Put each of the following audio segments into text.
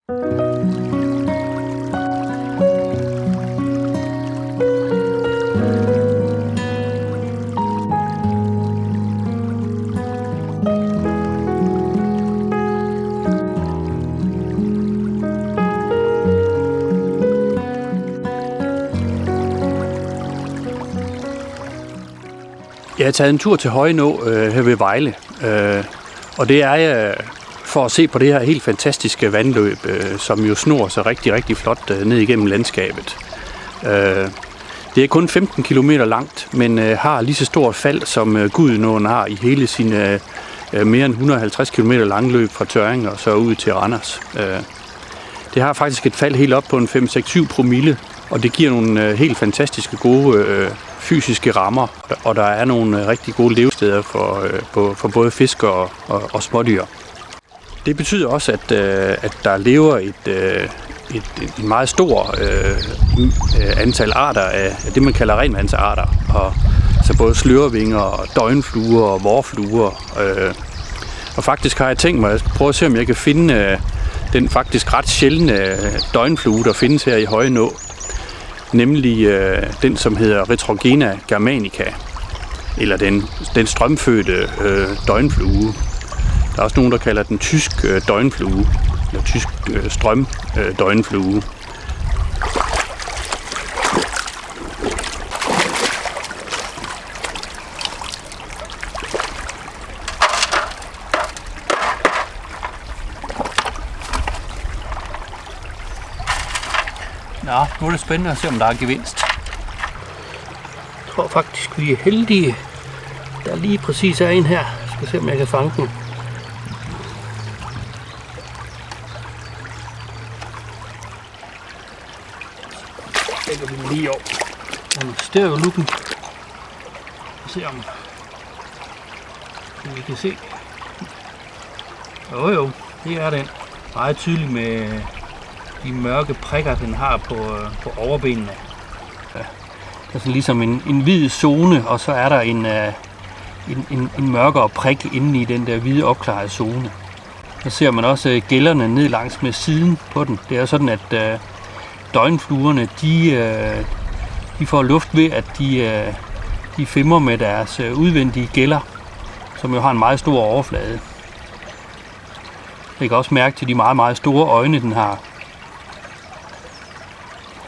Jeg har taget en tur til Højenå her ved Vejle, og det er jeg for at se på det her helt fantastiske vandløb, som jo snor sig rigtig, rigtig flot ned igennem landskabet. Det er kun 15 km langt, men har lige så stort fald, som Gudenåen har i hele sin mere end 150 km lange løb fra Tørring og så ud til Randers. Det har faktisk et fald helt op på en 5-6-7 promille, og det giver nogle helt fantastiske gode fysiske rammer, og der er nogle rigtig gode levesteder for både fisk og smådyr. Det betyder også, at der lever et meget stort antal arter af det, man kalder renvandsarter, og så både slørevinger og døgnfluer og vårfluer. Og faktisk har jeg tænkt mig at prøve at se, om jeg kan finde den faktisk ret sjældne døgnflue, der findes her i Højenå. Nemlig den, som hedder Retrogena germanica, eller den strømfødte døgnflue. Der er også nogen, der kalder den tysk døgnflue, eller tysk strømdøgnflue. Nå, nu er det spændende at se, om der er gevinst. Jeg tror faktisk, vi er heldige. Der lige præcis er en her. Jeg skal se, om jeg kan fange den. Lægger vi den lige over. Den stereolukken. Og se, om vi kan se. Jo, det er den. Meget tydelig med de mørke prikker, den har på overbenene. Ja. Det er sådan ligesom en hvid zone, og så er der en mørkere prik inde i den der hvide opklarede zone. Så ser man også gællerne ned langs med siden på den. Det er sådan, at døgnfluerne, de får luft ved, at de femmer med deres udvendige gælder, som jo har en meget stor overflade. Jeg kan også mærke til de meget, meget store øjne, den har.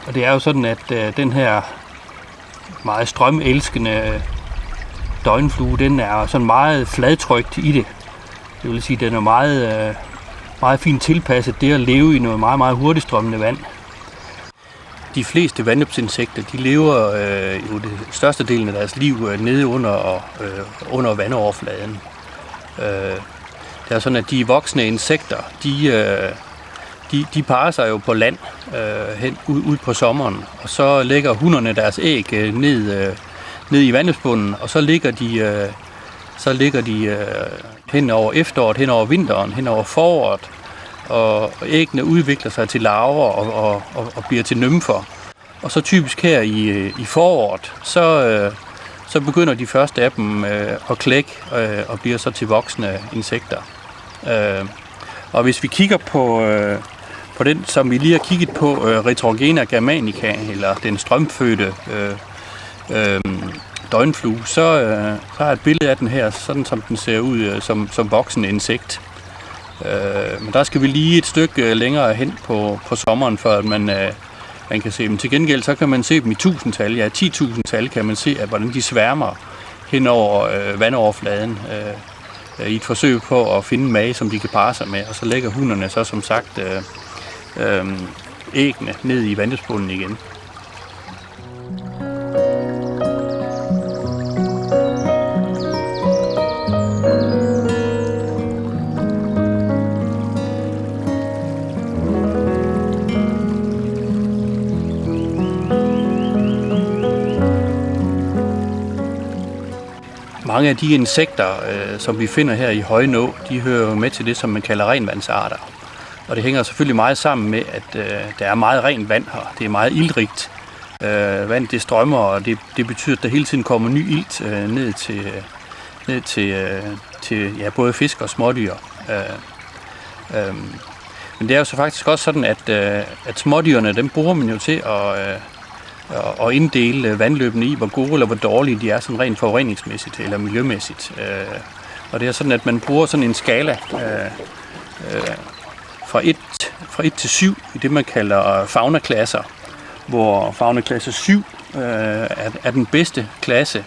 Og det er jo sådan, at den her meget strømelskende døgnflue, den er sådan meget fladtrykt i det. Det vil sige, at den er meget, meget fint tilpasset det at leve i noget meget, meget hurtigt strømmende vand. De fleste vandløbsinsekter, de lever jo det største delen af deres liv nede under vandoverfladen. Det er sådan, at de voksne insekter, de parer sig jo på land hen ud på sommeren, og så lægger hunnerne deres æg ned i vandløbsbunden, og så ligger de hen over efteråret, hen over vinteren, hen over foråret, og æggene udvikler sig til larver og bliver til nymfer. Og så typisk her i foråret, så begynder de første af dem at klække og bliver så til voksne insekter. Og hvis vi kigger på den, som vi lige har kigget på, Retrogena germanica, eller den strømfødte døgnflue, så er et billede af den her, sådan som den ser ud som voksen insekt. Men der skal vi lige et stykke længere hen på sommeren, før at man kan se dem. Til gengæld så kan man se dem i tusindtal, ja 10.000-tal kan man se, at hvordan de sværmer hen over vandoverfladen i et forsøg på at finde mage, som de kan parre sig med. Og så lægger hunnerne så som sagt æggene ned i vandløbsbunden igen. Mange af de insekter, som vi finder her i Højenå, de hører med til det, som man kalder renvandsarter. Og det hænger selvfølgelig meget sammen med, at der er meget rent vand her. Det er meget iltrigt. Vand det strømmer, og det betyder, at der hele tiden kommer ny ilt ned til ja, både fisk og smådyr. Men det er jo så faktisk også sådan, at smådyrene, dem bruger man jo til at inddele vandløbene i, hvor gode eller hvor dårlige de er sådan rent forureningsmæssigt eller miljømæssigt. Og det er sådan, at man bruger sådan en skala fra 1 til 7 i det, man kalder faunaklasser, hvor faunaklasse 7 er den bedste klasse,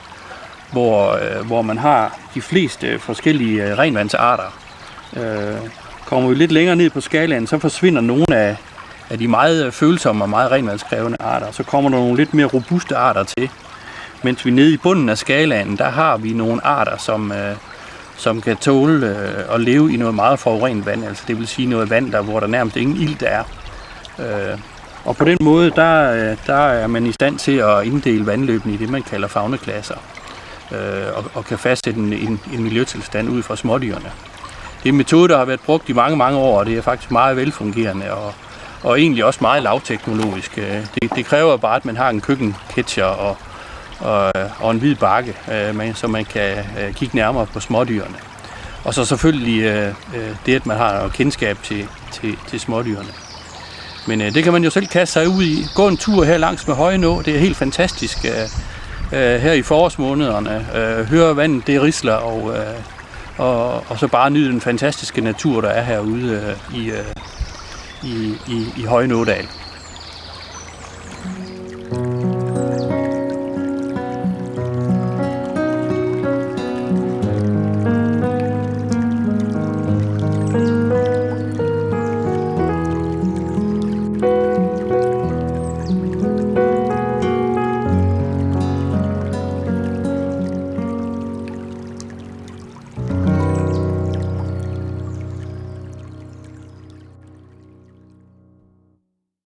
hvor man har de fleste forskellige renvandsarter. Kommer vi lidt længere ned på skalaen, så forsvinder nogle af de meget følsomme og meget renvandskrævende arter. Så kommer der nogle lidt mere robuste arter til. Mens vi nede i bunden af skalaen, der har vi nogle arter, som kan tåle at leve i noget meget forurenet vand. Altså det vil sige noget vand, hvor der nærmest ingen ilt er. Og på den måde, der er man i stand til at inddele vandløbene i det, man kalder faunaklasser. Og kan fastsætte en miljøtilstand ud fra smådyrene. Det er en metode, der har været brugt i mange, mange år, og det er faktisk meget velfungerende og egentlig også meget lavteknologisk. Det kræver bare, at man har en køkkenketcher og en hvid bakke, så man kan kigge nærmere på smådyrene. Og så selvfølgelig det, at man har noget kendskab til smådyrene. Men det kan man jo selv kaste sig ud i. Gå en tur her langs med Højenå, det er helt fantastisk her i forårsmånederne. Høre vandet, det risler, og så bare nyde den fantastiske natur, der er herude i Højenådal.